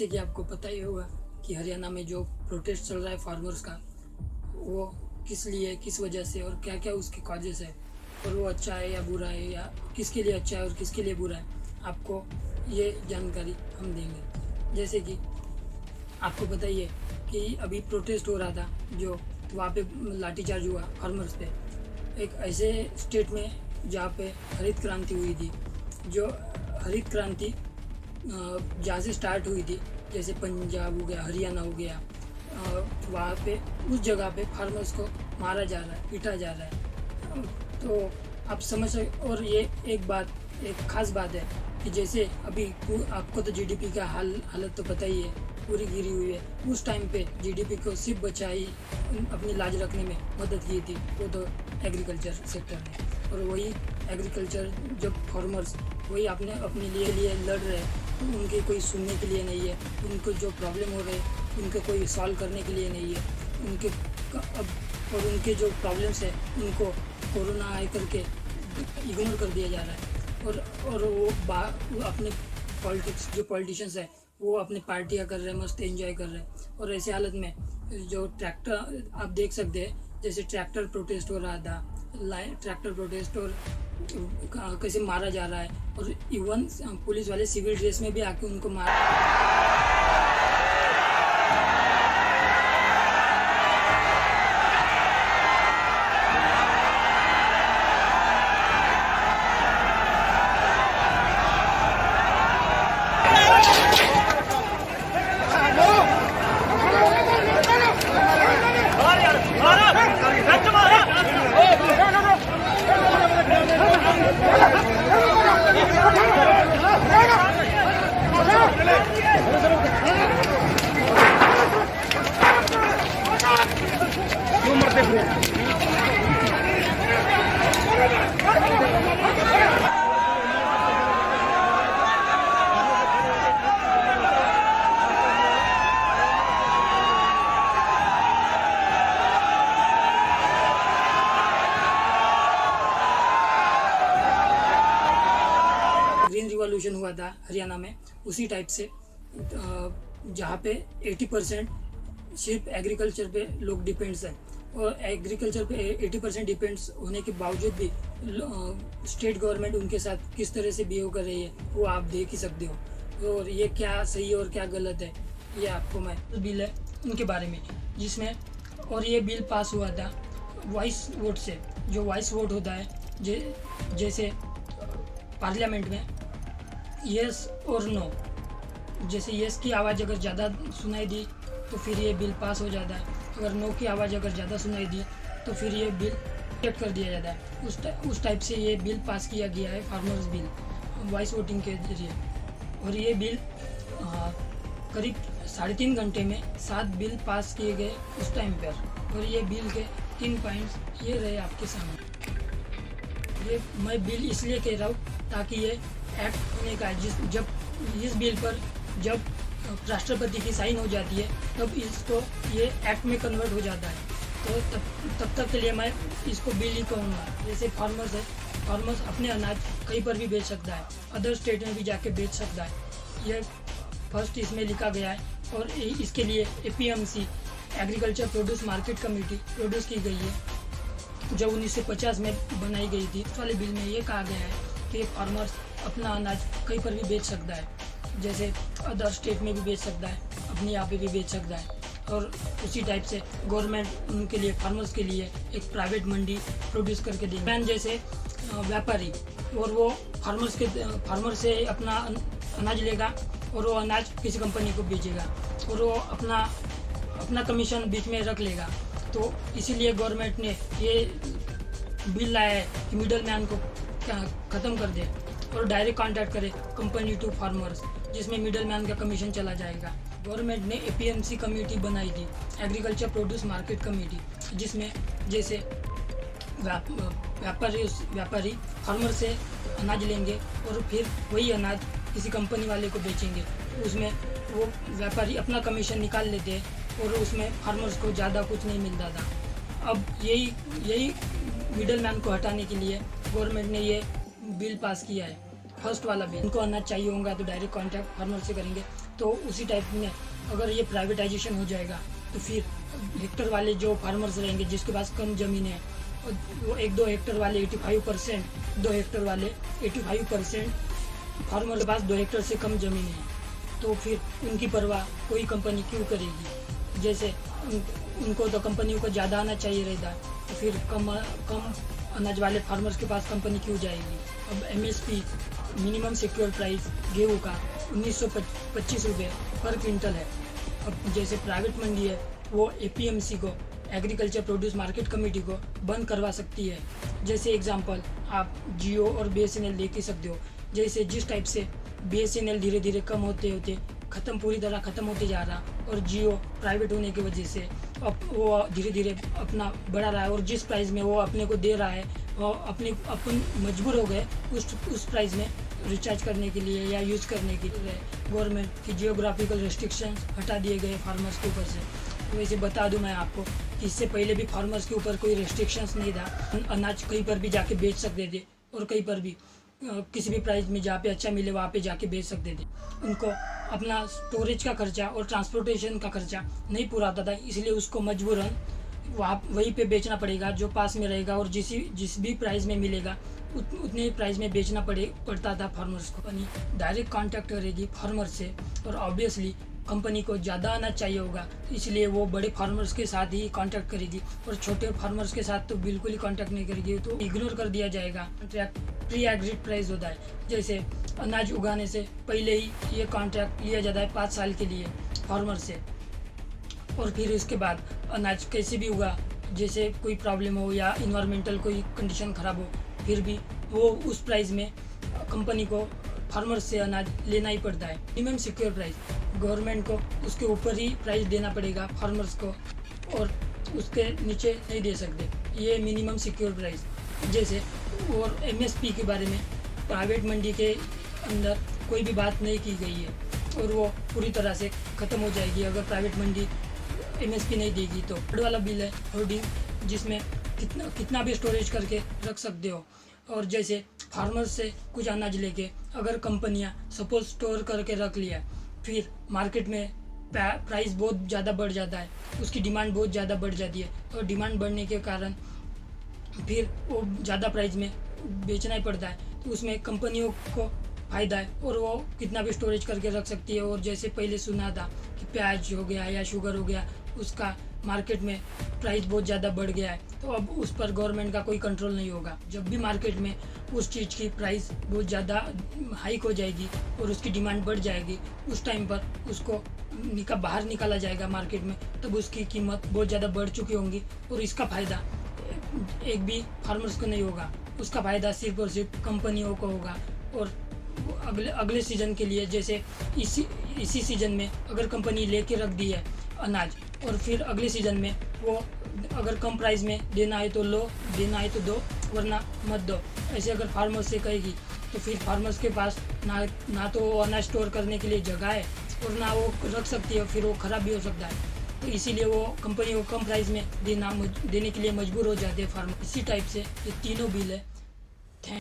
जैसे कि आपको पता ही होगा कि हरियाणा में जो प्रोटेस्ट चल रहा है फार्मर्स का, वो किस लिए, किस वजह से और क्या क्या उसके कॉजेस है, और वो अच्छा है या बुरा है, या किसके लिए अच्छा है और किसके लिए बुरा है, आपको ये जानकारी हम देंगे। जैसे कि आपको पता ही है कि अभी प्रोटेस्ट हो रहा था, जो वहाँ पे लाठीचार्ज हुआ फार्मर्स पे, एक ऐसे स्टेट में जहाँ पे हरित क्रांति हुई थी। जो हरित क्रांति जहाँ से स्टार्ट हुई थी, जैसे पंजाब हो गया, हरियाणा हो गया, वहाँ पे उस जगह पे फार्मर्स को मारा जा रहा है, पीटा जा रहा है। तो आप समझ सकते। और ये एक खास बात है कि जैसे अभी आपको तो जीडीपी का हालत तो पता ही है, पूरी गिरी हुई है। उस टाइम पे जीडीपी को सिर्फ बचाई, अपनी लाज रखने में मदद की थी वो तो एग्रीकल्चर सेक्टर ने। और वही एग्रीकल्चर जब फार्मर्स वही अपने लिए लड़ रहे हैं, तो उनके कोई सुनने के लिए नहीं है, उनको जो प्रॉब्लम हो रहे हैं उनको कोई सॉल्व करने के लिए नहीं है। उनके जो प्रॉब्लम्स है उनको कोरोना आए करके इग्नोर कर दिया जा रहा है। और वो अपने जो पॉलिटिशियंस है वो अपने पार्टियां कर रहे हैं, मस्त एंजॉय कर रहे हैं। और ऐसे हालत में जो ट्रैक्टर आप देख सकते हैं, जैसे ट्रैक्टर प्रोटेस्ट हो रहा था, ट्रैक्टर प्रोटेस्ट, और कैसे मारा जा रहा है, और इवन पुलिस वाले सिविल ड्रेस में भी आके उनको ग्रीन रिवॉल्यूशन हुआ था हरियाणा में, उसी टाइप से जहाँ पे 80% सिर्फ एग्रीकल्चर पे लोग डिपेंड्स हैं। और एग्रीकल्चर पे 80% डिपेंड्स होने के बावजूद भी स्टेट गवर्नमेंट उनके साथ किस तरह से बिहेव कर रही है वो आप देख ही सकते हो। और ये क्या सही है और क्या गलत है, ये आपको मैं बिल है उनके बारे में, जिसमें और ये बिल पास हुआ था वॉइस वोट से। जो वॉइस वोट होता है, जैसे पार्लियामेंट में यस और नो, जैसे यस की आवाज़ अगर ज़्यादा सुनाई दी तो फिर ये बिल पास हो जाता है, अगर नो की आवाज़ अगर ज़्यादा सुनाई दी तो फिर ये बिल रिजेक्ट कर दिया जाता है। उस टाइप से ये बिल पास किया गया है, फार्मर्स बिल, वॉइस वोटिंग के जरिए। और ये बिल करीब 3.5 घंटे में 7 बिल पास किए गए उस टाइम पर। और ये बिल के 3 पॉइंट्स ये रहे आपके सामने। ये मैं बिल इसलिए कह रहा हूँ ताकि ये एक्ट होने का है। जब इस बिल पर जब राष्ट्रपति की साइन हो जाती है तब इसको ये एक्ट में कन्वर्ट हो जाता है। तो तब तक के लिए मैं इसको बिल ही कहूँगा। जैसे फार्मर्स है, फार्मर्स अपने अनाज कहीं पर भी बेच सकता है, अदर स्टेट में भी जाके बेच सकता है। ये फर्स्ट इसमें लिखा गया है। और इसके लिए APMC agriculture produce market committee produce की गई है, जो 1950 में बनाई गई थी। इस वाले बिल में ये कहा गया है कि फार्मर्स अपना अनाज कहीं पर भी बेच सकता है, जैसे अदर स्टेट में भी बेच सकता है, अपने यहाँ पे भी बेच सकता है। और उसी टाइप से गवर्नमेंट उनके लिए, फार्मर्स के लिए एक प्राइवेट मंडी प्रोड्यूस करके देंगे। जैसे व्यापारी, और वो फार्मर से अपना अनाज लेगा और वो अनाज किसी कंपनी को बेचेगा, और वो अपना कमीशन बीच में रख लेगा। तो इसीलिए गवर्नमेंट ने ये बिल लाया है कि मिडल मैन को ख़त्म कर दे और डायरेक्ट कॉन्टैक्ट करे कंपनी टू फार्मर्स, जिसमें मिडल मैन का कमीशन चला जाएगा। गवर्नमेंट ने APMC कमेटी बनाई थी, एग्रीकल्चर प्रोड्यूस मार्केट कमेटी, जिसमें जैसे व्यापारी फार्मर से अनाज लेंगे और फिर वही अनाज किसी कंपनी वाले को बेचेंगे। उसमें वो व्यापारी अपना कमीशन निकाल लेते हैं और उसमें फार्मर्स को ज़्यादा कुछ नहीं मिलता था। अब यही मिडल मैन को हटाने के लिए गवर्नमेंट ने ये बिल पास किया है, फर्स्ट वाला बिल। उनको अनाज चाहिए होगा तो डायरेक्ट कॉन्टैक्ट फार्मर से करेंगे, तो उसी टाइप में अगर ये प्राइवेटाइजेशन हो जाएगा तो फिर हेक्टर वाले जो फार्मर्स रहेंगे जिसके पास कम ज़मीन है, और वो 1-2 हेक्टर वाले 85%, 2 हेक्टर वाले 85% फार्मर के पास 2 हेक्टर से कम ज़मीन है, तो फिर उनकी परवाह कोई कंपनी क्यों करेगी। जैसे उनको तो कंपनियों को ज़्यादा आना चाहिए रहता है, तो फिर कम अनाज वाले फार्मर्स के पास कंपनी क्यों जाएगी। अब MSP मिनिमम सिक्योर प्राइस गेहूँ का 1925 रुपये पर क्विंटल है। अब जैसे प्राइवेट मंडी है वो APMC को, एग्रीकल्चर प्रोड्यूस मार्केट कमेटी को बंद करवा सकती है। जैसे एग्जांपल आप जियो और BSNL देख ही सकते हो। जैसे जिस टाइप से BSNL धीरे धीरे कम होते होते पूरी तरह ख़त्म होते जा रहा, और जियो प्राइवेट होने की वजह से अब वो धीरे धीरे अपना बढ़ा रहा है, और जिस प्राइस में वो अपने को दे रहा है और अपन मजबूर हो गए उस प्राइस में रिचार्ज करने के लिए या यूज़ करने के लिए गवर्नमेंट की जियोग्राफिकल रेस्ट्रिक्शंस हटा दिए गए फार्मर्स के ऊपर से। वैसे बता दूं मैं आपको कि इससे पहले भी फार्मर्स के ऊपर कोई रेस्ट्रिक्शंस नहीं था, अनाज कहीं पर भी जाके बेच सकते थे, और कहीं पर भी किसी भी प्राइस में जहाँ पे अच्छा मिले वहाँ पे जाके बेच सकते थे। उनको अपना स्टोरेज का खर्चा और ट्रांसपोर्टेशन का खर्चा नहीं पूरा होता था, इसलिए उसको मजबूरन वहीं पे बेचना पड़ेगा जो पास में रहेगा, और जिस भी प्राइस में मिलेगा उतने प्राइस में बेचना पड़ता था फार्मर्स को। कंपनी डायरेक्ट कांटेक्ट करेगी फार्मर से, और ऑब्वियसली कंपनी को ज़्यादा आना चाहिए होगा, इसलिए वो बड़े फार्मर्स के साथ ही कांटेक्ट करेगी, और छोटे फार्मर्स के साथ तो बिल्कुल ही कांटेक्ट नहीं करेगी, तो इग्नोर कर दिया जाएगा। प्री एग्रीड प्राइस होता है, जैसे अनाज उगाने से पहले ही ये कॉन्ट्रैक्ट लिया जाता है 5 साल के लिए फार्मर से, और फिर उसके बाद अनाज कैसे भी उगा, जैसे कोई प्रॉब्लम हो या इन्वायरमेंटल कोई कंडीशन ख़राब हो, फिर भी वो उस प्राइस में कंपनी को फार्मर से अनाज लेना ही पड़ता है। मिनिमम सिक्योर प्राइस गवर्नमेंट को उसके ऊपर ही प्राइस देना पड़ेगा फार्मर्स को, और उसके नीचे नहीं दे सकते, ये मिनिमम सिक्योर प्राइस। जैसे और MSP के बारे में प्राइवेट मंडी के अंदर कोई भी बात नहीं की गई है, और वो पूरी तरह से ख़त्म हो जाएगी अगर प्राइवेट मंडी MSP नहीं देगी। तो बड़ा वाला बिल है होर्डिंग, जिसमें कितना भी स्टोरेज करके रख सकते हो, और जैसे फार्मर से कुछ अनाज लेके अगर कंपनियां सपोज स्टोर करके रख लिया, फिर मार्केट में प्राइस बहुत ज़्यादा बढ़ जाता है, उसकी डिमांड बहुत ज़्यादा बढ़ जाती है, और डिमांड बढ़ने के कारण फिर वो ज़्यादा प्राइस में बेचना ही पड़ता है, तो उसमें कंपनियों को फ़ायदा है, और वो कितना भी स्टोरेज करके रख सकती है। और जैसे पहले सुना था कि प्याज हो गया या शुगर हो गया, उसका मार्केट में प्राइस बहुत ज़्यादा बढ़ गया है, तो अब उस पर गवर्नमेंट का कोई कंट्रोल नहीं होगा। जब भी मार्केट में उस चीज़ की प्राइस बहुत ज़्यादा हाइक हो जाएगी और उसकी डिमांड बढ़ जाएगी, उस टाइम पर उसको बाहर निकाला जाएगा मार्केट में, तब उसकी कीमत बहुत ज़्यादा बढ़ चुकी होंगी, और इसका फ़ायदा एक भी फार्मर्स को नहीं होगा, उसका फ़ायदा सिर्फ और सिर्फ कंपनियों को होगा। और अगले सीज़न के लिए, जैसे इसी सीज़न में अगर कंपनी लेके रख दी है अनाज, और फिर अगले सीज़न में वो अगर कम प्राइस में देना है तो लो, देना है तो दो, वरना मत दो, ऐसे अगर फार्मर्स से कहेगी, तो फिर फार्मर्स के पास ना तो वो अनाज स्टोर करने के लिए जगह है, और ना वो रख सकती है, फिर वो ख़राब भी हो सकता है, तो इसीलिए वो कंपनी को कम प्राइस में देने के लिए मजबूर हो जाते हैं फार्मर। इसी टाइप से ये तीनों बिल है।